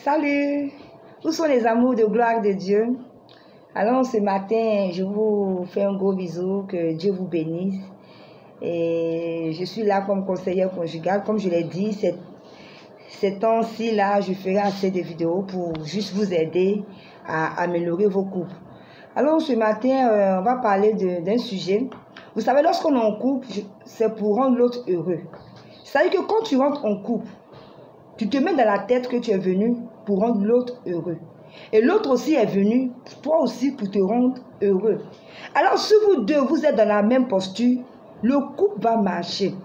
Salut, où sont les amours de gloire de Dieu? Alors ce matin, je vous fais un gros bisou, que Dieu vous bénisse. Et je suis là comme conseillère conjugale, comme je l'ai dit, ces temps-ci là, je ferai assez de vidéos pour juste vous aider à améliorer vos couples. Alors ce matin, on va parler d'un sujet. Vous savez, lorsqu'on est en couple, c'est pour rendre l'autre heureux. C'est-à-dire que quand tu rentres en couple, tu te mets dans la tête que tu es venu pour rendre l'autre heureux. Et l'autre aussi est venu, toi aussi, pour te rendre heureux. Alors, si vous deux, vous êtes dans la même posture, le couple va marcher.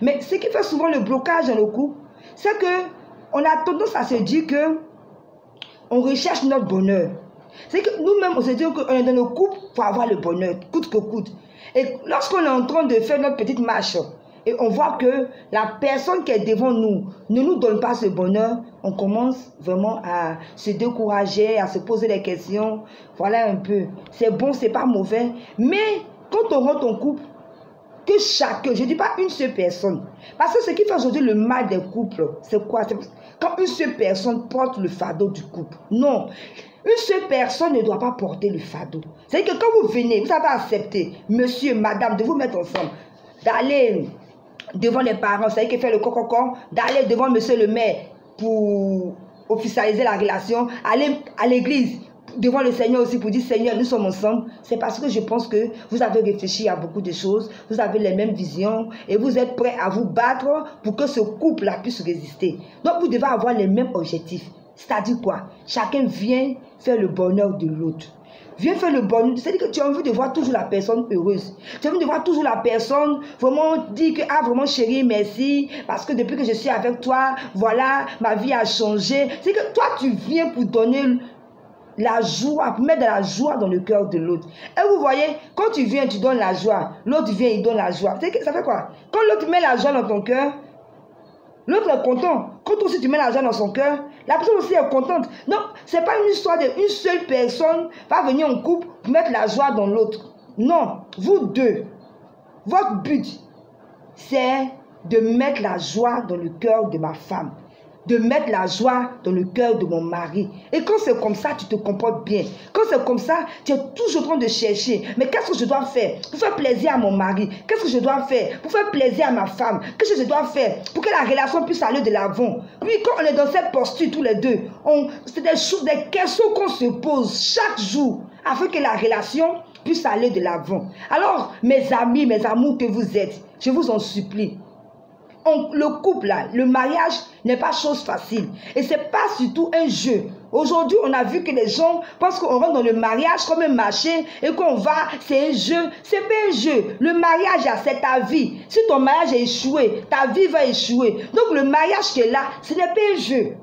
Mais ce qui fait souvent le blocage dans le couple, c'est qu'on a tendance à se dire que on recherche notre bonheur. C'est que nous-mêmes, on se dit qu'on est dans le couple pour avoir le bonheur, coûte que coûte. Et lorsqu'on est en train de faire notre petite marche, et on voit que la personne qui est devant nous ne nous donne pas ce bonheur, on commence vraiment à se décourager, à se poser des questions. Voilà un peu. C'est bon, c'est pas mauvais. Mais quand on rentre en couple, que chacun, je ne dis pas une seule personne. Parce que ce qui fait aujourd'hui le mal des couples, c'est quoi? Quand une seule personne porte le fardeau du couple. Non. Une seule personne ne doit pas porter le fardeau. C'est-à-dire que quand vous venez, vous avez accepté, monsieur, madame, de vous mettre ensemble, d'aller devant les parents, c'est-à-dire qu'il fait le coco, d'aller devant monsieur le maire pour officialiser la relation, aller à l'église devant le Seigneur aussi pour dire Seigneur, nous sommes ensemble. C'est parce que je pense que vous avez réfléchi à beaucoup de choses, vous avez les mêmes visions et vous êtes prêts à vous battre pour que ce couple-là puisse résister. Donc vous devez avoir les mêmes objectifs. C'est-à-dire quoi? Chacun vient faire le bonheur de l'autre. Viens faire le bonheur. C'est-à-dire que tu as envie de voir toujours la personne heureuse. Tu as envie de voir toujours la personne vraiment dire que, ah vraiment chérie, merci, parce que depuis que je suis avec toi, voilà, ma vie a changé. C'est que toi, tu viens pour donner la joie, pour mettre de la joie dans le cœur de l'autre. Et vous voyez, quand tu viens, tu donnes la joie. L'autre vient, il donne la joie. Ça fait quoi? Quand l'autre met la joie dans ton cœur, l'autre est content. Quand toi aussi tu mets la joie dans son cœur, la personne aussi est contente. Non, ce n'est pas une histoire d'une seule personne va venir en couple pour mettre la joie dans l'autre. Non, vous deux, votre but, c'est de mettre la joie dans le cœur de ma femme. De mettre la joie dans le cœur de mon mari. Et quand c'est comme ça, tu te comportes bien. Quand c'est comme ça, tu es toujours en train de chercher. Mais qu'est-ce que je dois faire pour faire plaisir à mon mari? Qu'est-ce que je dois faire pour faire plaisir à ma femme? Qu'est-ce que je dois faire pour que la relation puisse aller de l'avant? Oui, quand on est dans cette posture tous les deux, c'est des questions qu'on se pose chaque jour afin que la relation puisse aller de l'avant. Alors, mes amis, mes amours que vous êtes, je vous en supplie. Le couple, là, le mariage n'est pas chose facile. Et ce n'est pas surtout un jeu. Aujourd'hui, on a vu que les gens pensent qu'on rentre dans le mariage comme un marché et qu'on va, c'est un jeu. Ce n'est pas un jeu. Le mariage, c'est ta vie. Si ton mariage est échoué, ta vie va échouer. Donc le mariage qui est là, ce n'est pas un jeu.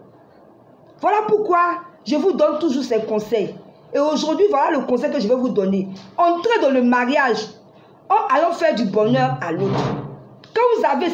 Voilà pourquoi je vous donne toujours ces conseils. Et aujourd'hui, voilà le conseil que je vais vous donner. Entrez dans le mariage en allant faire du bonheur à l'autre. Quand vous avez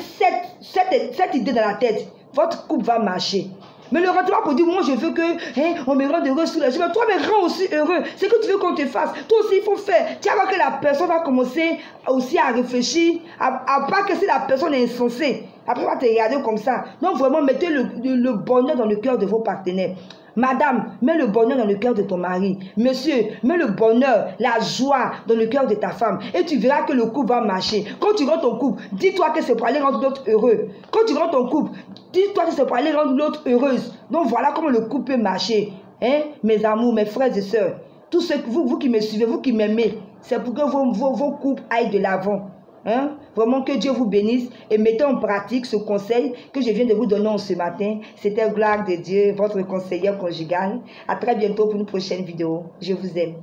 cette idée dans la tête, votre couple va marcher. Mais le retour pour dire, moi je veux que on me rende heureux sous les jours. Mais toi, me rends aussi heureux. C'est que tu veux qu'on te fasse. Toi aussi, il faut faire. Tu vas voir que la personne va commencer aussi à réfléchir, à pas que si la personne est insensée. Après, on va te regarder comme ça. Donc, vraiment, mettez le bonheur dans le cœur de vos partenaires. Madame, mets le bonheur dans le cœur de ton mari. Monsieur, mets le bonheur, la joie dans le cœur de ta femme. Et tu verras que le couple va marcher. Quand tu rentres en couple, dis-toi que c'est pour aller rendre l'autre heureux. Quand tu rentres en couple, dis-toi que c'est pour aller rendre l'autre heureuse. Donc voilà comment le couple peut marcher. Hein? Mes amours, mes frères et sœurs, tous ceux, vous qui me suivez, vous qui m'aimez, c'est pour que vos couples aillent de l'avant. Hein? Vraiment que Dieu vous bénisse et mettez en pratique ce conseil que je viens de vous donner ce matin. C'était Gloire de Dieu, votre conseillère conjugale. À très bientôt pour une prochaine vidéo. Je vous aime.